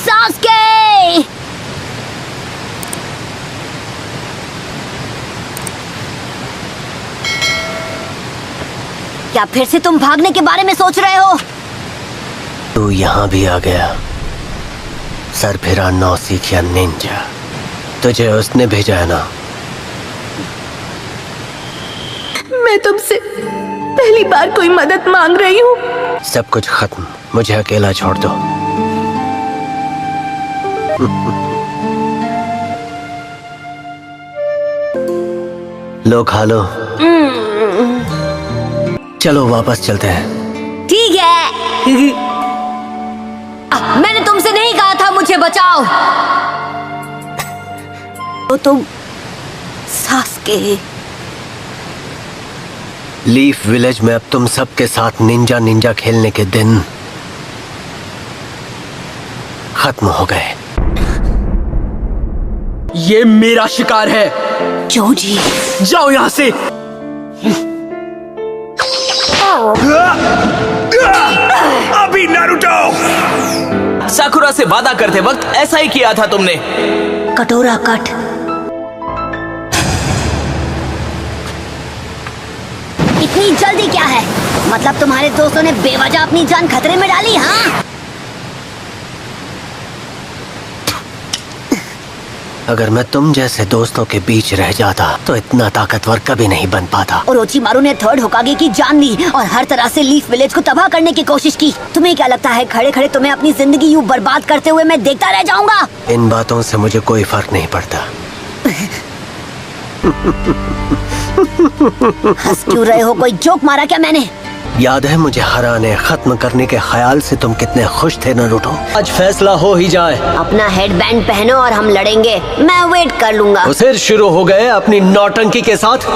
Sasuke! क्या फिर से तुम भागने के बारे में सोच रहे हो? तू यहाँ भी आ गया, सरफिरा नौसिखिया निंजा। तुझे उसने भेजा है ना? मैं तुमसे पहली बार कोई मदद मांग रही हूँ। सब कुछ खत्म, मुझे अकेला छोड़ दो। लो खा लो। चलो वापस चलते हैं। ठीक है। मैंने तुमसे नहीं कहा था मुझे बचाओ। तो तुम सास्के। लीफ विलेज में अब तुम सबके साथ निंजा निंजा खेलने के दिन खत्म हो गए। ये मेरा शिकार है। जोजी, जाओ यहाँ से। अभी नारुतो! साकुरा से वादा करते वक्त ऐसा ही किया था तुमने। कटोरा कट। इतनी जल्दी क्या है? मतलब तुम्हारे दोस्तों ने बेवजह अपनी जान खतरे में डाली? हाँ, अगर मैं तुम जैसे दोस्तों के बीच रह जाता तो इतना ताकतवर कभी नहीं बन पाता। और ओरोचिमारू ने थर्ड होकागे की जान ली और हर तरह से लीफ विलेज को तबाह करने की कोशिश की। तुम्हें क्या लगता है खड़े खड़े तुम्हें अपनी जिंदगी यूं बर्बाद करते हुए मैं देखता रह जाऊंगा? इन बातों से मुझे कोई फर्क नहीं पड़ता। हंस क्यों रहे हो? कोई जोक मारा क्या मैंने? याद है मुझे हराने खत्म करने के ख्याल से तुम कितने खुश थे नारुतो? आज फैसला हो ही जाए। अपना हेडबैंड पहनो और हम लड़ेंगे। मैं वेट कर लूंगा। तो फिर शुरू हो गए अपनी नौटंकी के साथ।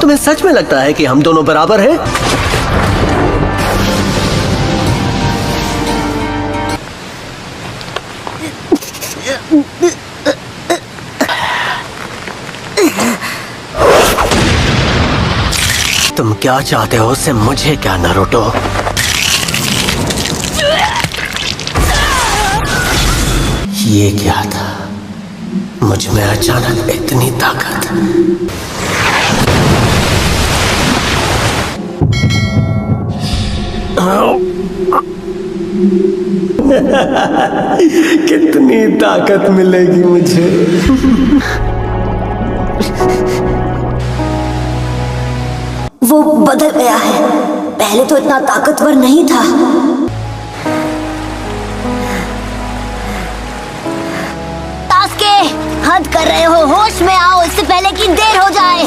तुम्हें सच में लगता है कि हम दोनों बराबर हैं? तुम क्या चाहते हो उससे मुझे क्या नारुतो? ये क्या था? मुझ में अचानक इतनी ताकत। कितनी ताकत मिलेगी मुझे? वो बदल गया है। पहले तो इतना ताकतवर नहीं था। सास्के, हद कर रहे हो। होश में आओ इससे पहले कि देर हो जाए।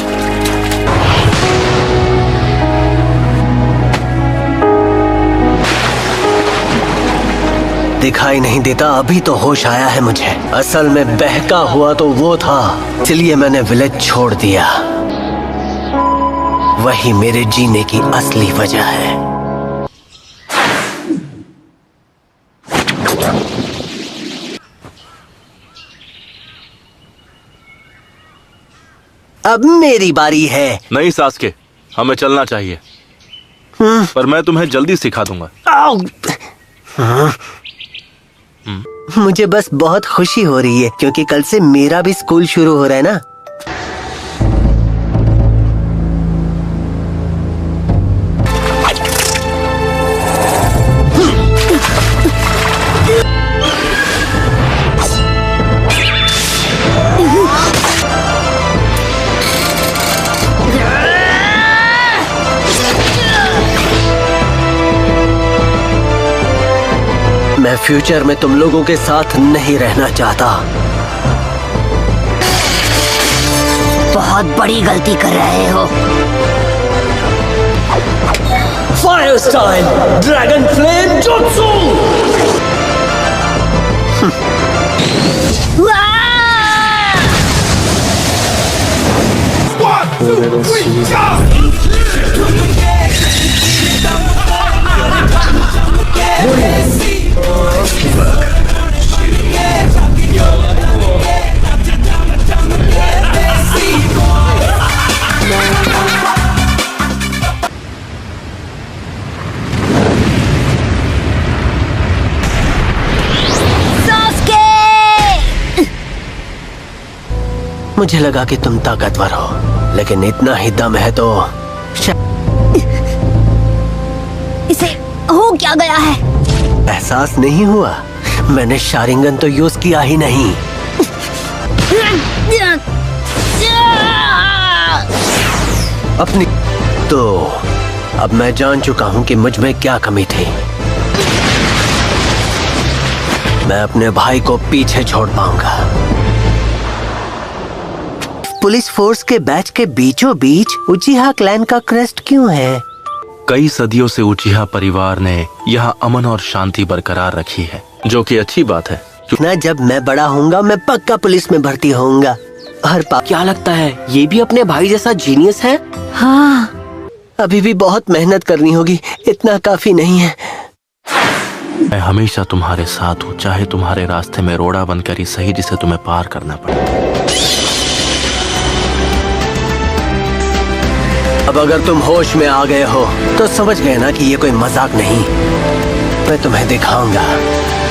दिखाई नहीं देता? अभी तो होश आया है मुझे। असल में बहका हुआ तो वो था, इसलिए मैंने विलेज छोड़ दिया। वही मेरे जीने की असली वजह है। अब मेरी बारी है। नहीं सास्के, हमें चलना चाहिए। पर मैं तुम्हें जल्दी सिखा दूंगा। मुझे बस बहुत खुशी हो रही है क्योंकि कल से मेरा भी स्कूल शुरू हो रहा है ना। मैं फ्यूचर में तुम लोगों के साथ नहीं रहना चाहता। बहुत बड़ी गलती कर रहे हो। Fire style dragon flame jutsu. Sasuke! मुझे लगा कि तुम ताकतवर हो, लेकिन इतना ही दम है तो इसे हो क्या गया है? एहसास नहीं हुआ? मैंने शारिंगन तो यूज किया ही नहीं। अपनी तो अब मैं जान चुका हूँ कि मुझ में क्या कमी थी। मैं अपने भाई को पीछे छोड़ पाऊंगा। पुलिस फोर्स के बैच के बीचों बीच उचिहा क्लैन का क्रेस्ट क्यों है? कई सदियों से उचिहा परिवार ने यहाँ अमन और शांति बरकरार रखी है, जो कि अच्छी बात है। ना जब मैं बड़ा होऊंगा मैं पक्का पुलिस में भर्ती होऊंगा। क्या लगता है ये भी अपने भाई जैसा जीनियस है? हाँ, अभी भी बहुत मेहनत करनी होगी, इतना काफी नहीं है। मैं हमेशा तुम्हारे साथ हूँ, चाहे तुम्हारे रास्ते में रोड़ा बनकर ही सही जिसे तुम्हें पार करना पड़े। अब अगर तुम होश में आ गए हो तो समझ गए ना कि ये कोई मजाक नहीं। मैं तुम्हें दिखाऊंगा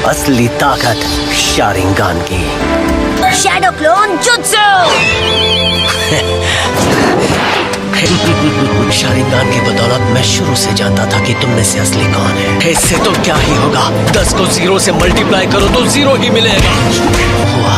असली ताकत शारिंगान की। Shadow clone jutsu. शारिंगान की बदौलत मैं शुरू से जानता था कि तुम में से असली कौन है। इससे तो क्या ही होगा, 10 को 0 से मल्टीप्लाई करो तो 0 ही मिलेगा। हुआ।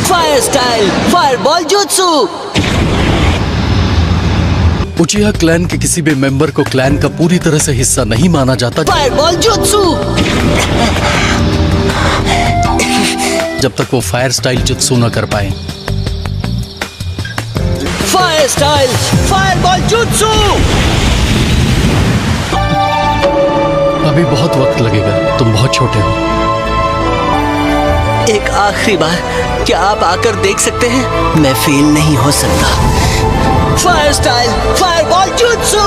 Fire style fireball jutsu. उचिहा clan के किसी भी मेंबर को क्लैन का पूरी तरह से हिस्सा नहीं माना जाता फायरबॉल जुत्सु। जब तक वो फायर स्टाइल जुत्सु न कर पाए। Fire style fireball jutsu. अभी बहुत वक्त लगेगा, तुम बहुत छोटे हो। एक आखिरी बार क्या आप आकर देख सकते हैं? मैं फेल नहीं हो सकता। Fire style fireball jutsu.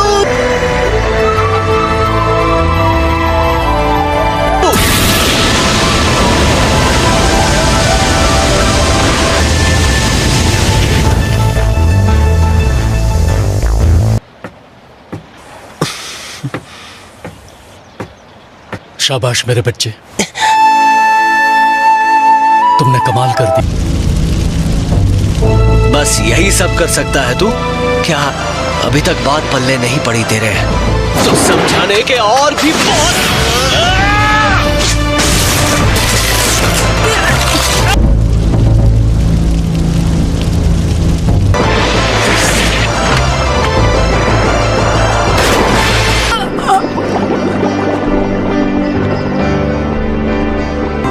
शाबाश मेरे बच्चे, तुमने कमाल कर दी। बस यही सब कर सकता है तू? क्या अभी तक बात पल्ले नहीं पड़ी तेरे? तो समझाने के और भी बहुत।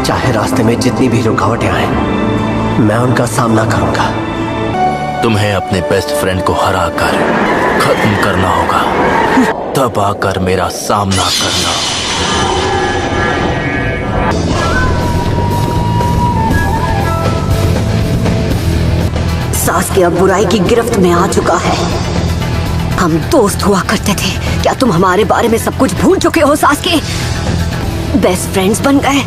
चाहे रास्ते में जितनी भी रुकावटें आए, मैं उनका सामना करूंगा। तुम्हें अपने बेस्ट फ्रेंड को हरा कर खत्म करना होगा, तब आकर मेरा सामना करना। सास्के अब बुराई की गिरफ्त में आ चुका है। हम दोस्त हुआ करते थे, क्या तुम हमारे बारे में सब कुछ भूल चुके हो सास्के? बेस्ट फ्रेंड्स बन गए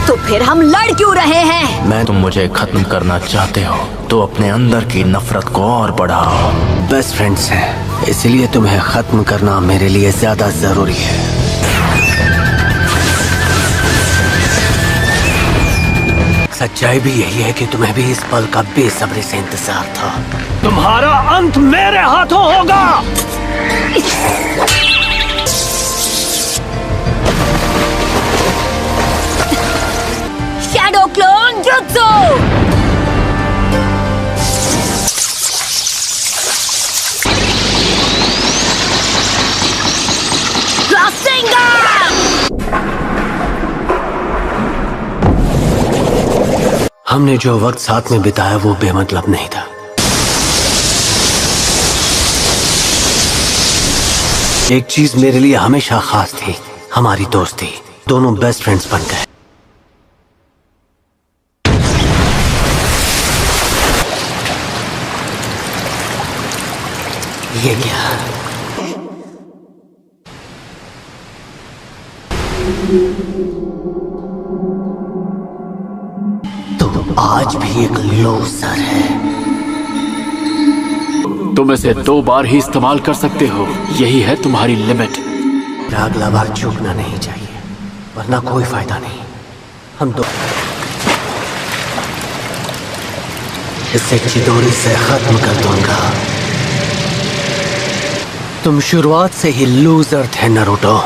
तो फिर हम लड़ क्यों रहे हैं? तुम मुझे खत्म करना चाहते हो तो अपने अंदर की नफरत को और बढ़ाओ। बेस्ट फ्रेंड्स हैं, इसलिए तुम्हें खत्म करना मेरे लिए ज्यादा जरूरी है। सच्चाई भी यही है कि तुम्हें भी इस पल का बेसब्री से इंतजार था। तुम्हारा अंत मेरे हाथों होगा। Shadow clone jutsu. हमने जो वक्त साथ में बिताया वो बेमतलब नहीं था। एक चीज मेरे लिए हमेशा खास थी, हमारी दोस्ती। दोनों बेस्ट फ्रेंड्स बन गए। ये क्या? तुम आज भी एक लूजर है। तुम इसे 2 बार ही इस्तेमाल कर सकते हो, यही है तुम्हारी लिमिट। अगला बार चूकना नहीं चाहिए, वरना कोई फायदा नहीं। हम दो इसे चिदोरी से खत्म कर दूंगा। तुम शुरुआत से ही लूजर थे Naruto.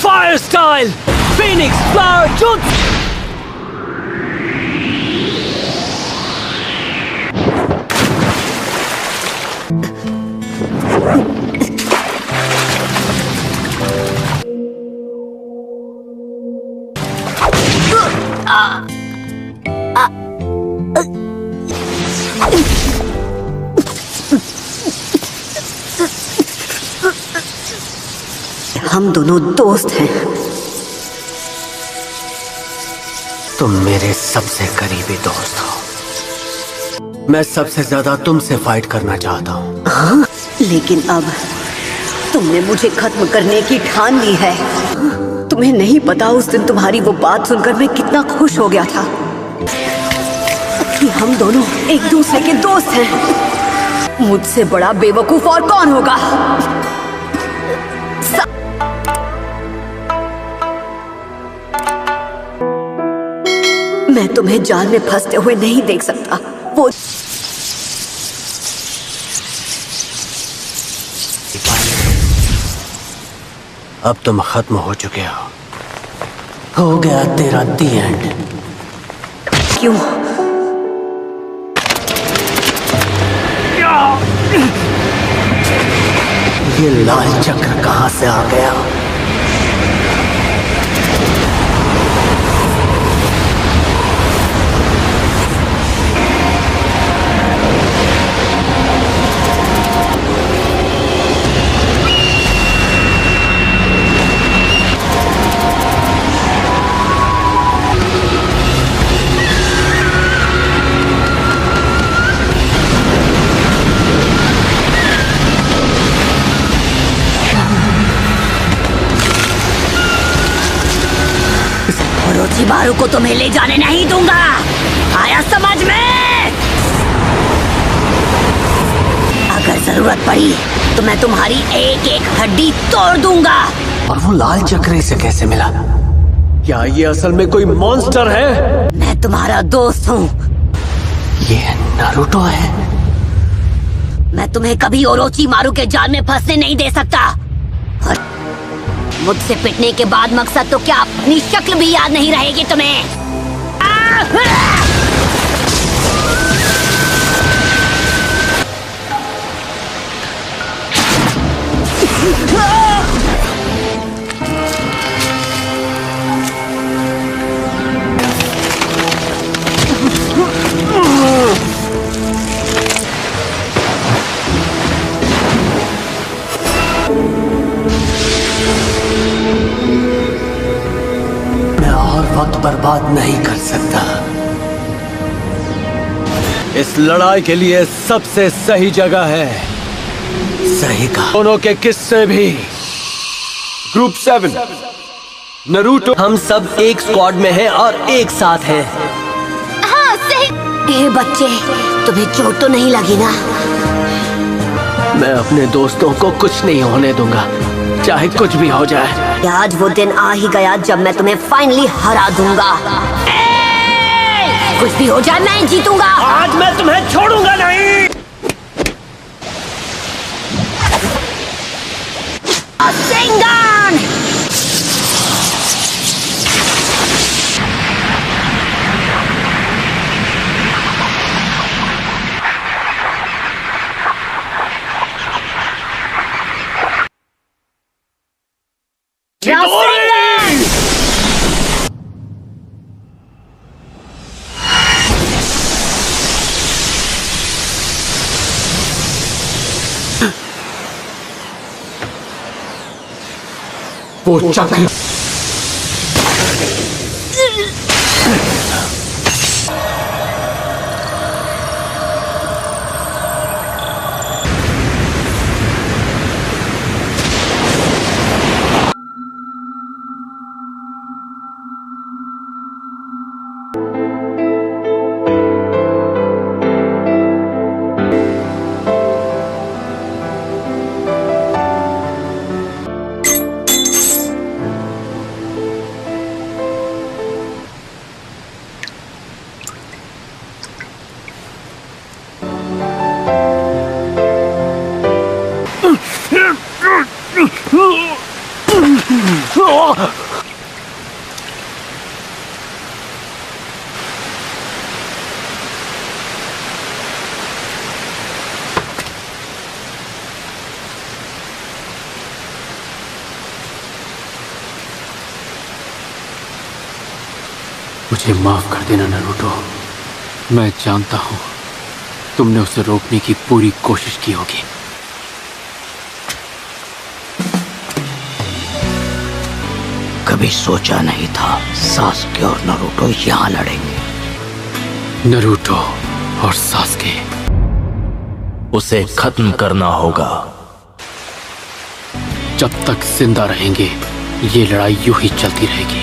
Fire style Phoenix flower jutsu. हम दोनों दोस्त हैं। तुम मेरे सबसे करीबी दोस्त हो। मैं सबसे ज्यादा तुमसे फाइट करना चाहता हूँ। हाँ, लेकिन अब तुमने मुझे खत्म करने की ठान ली है। तुम्हें नहीं पता उस दिन तुम्हारी वो बात सुनकर मैं कितना खुश हो गया था कि हम दोनों एक दूसरे के दोस्त हैं। मुझसे बड़ा बेवकूफ और कौन होगा? मैं तुम्हें जाल में फंसते हुए नहीं देख सकता। वो अब तुम खत्म हो चुके हो गया तेरा दी एंड। क्यों? ये लाल चक्र कहां से आ गया? ओरोचिमारू को तुम्हें ले जाने नहीं दूंगा, आया समझ में? अगर जरूरत पड़ी तो मैं तुम्हारी एक एक हड्डी तोड़ दूंगा। और वो लाल चक्र से कैसे मिला? क्या ये असल में कोई मॉन्स्टर है? मैं तुम्हारा दोस्त हूँ। ये नारुतो है। मैं तुम्हें कभी ओरोचिमारू के जाल में फंसने नहीं दे सकता। और मुझसे पिटने के बाद मकसद तो क्या, अपनी शक्ल भी याद नहीं रहेगी तुम्हें। वक्त बर्बाद नहीं कर सकता। इस लड़ाई के लिए सबसे सही जगह है। सही कहा। दोनों के किस्से भी। ग्रुप 7 नारुतो, हम सब एक स्क्वाड में हैं और एक साथ हैं। हाँ सही। ए बच्चे, तुम्हें चोट तो नहीं लगी ना? मैं अपने दोस्तों को कुछ नहीं होने दूंगा, चाहे कुछ भी हो जाए। आज वो दिन आ ही गया जब मैं तुम्हें फाइनली हरा दूंगा। कुछ भी हो जाए मैं जीतूंगा। आज मैं तुम्हें छोड़ूंगा नहीं। सिंगन! वो चक्र मुझे माफ कर देना नरूटो। मैं जानता हूं तुमने उसे रोकने की पूरी कोशिश की होगी। कभी सोचा नहीं था सास्के और नारुतो यहाँ लड़ेंगे। नरूटो और सास्के, उसे खत्म करना होगा। जब तक जिंदा रहेंगे ये लड़ाई यूं ही चलती रहेगी।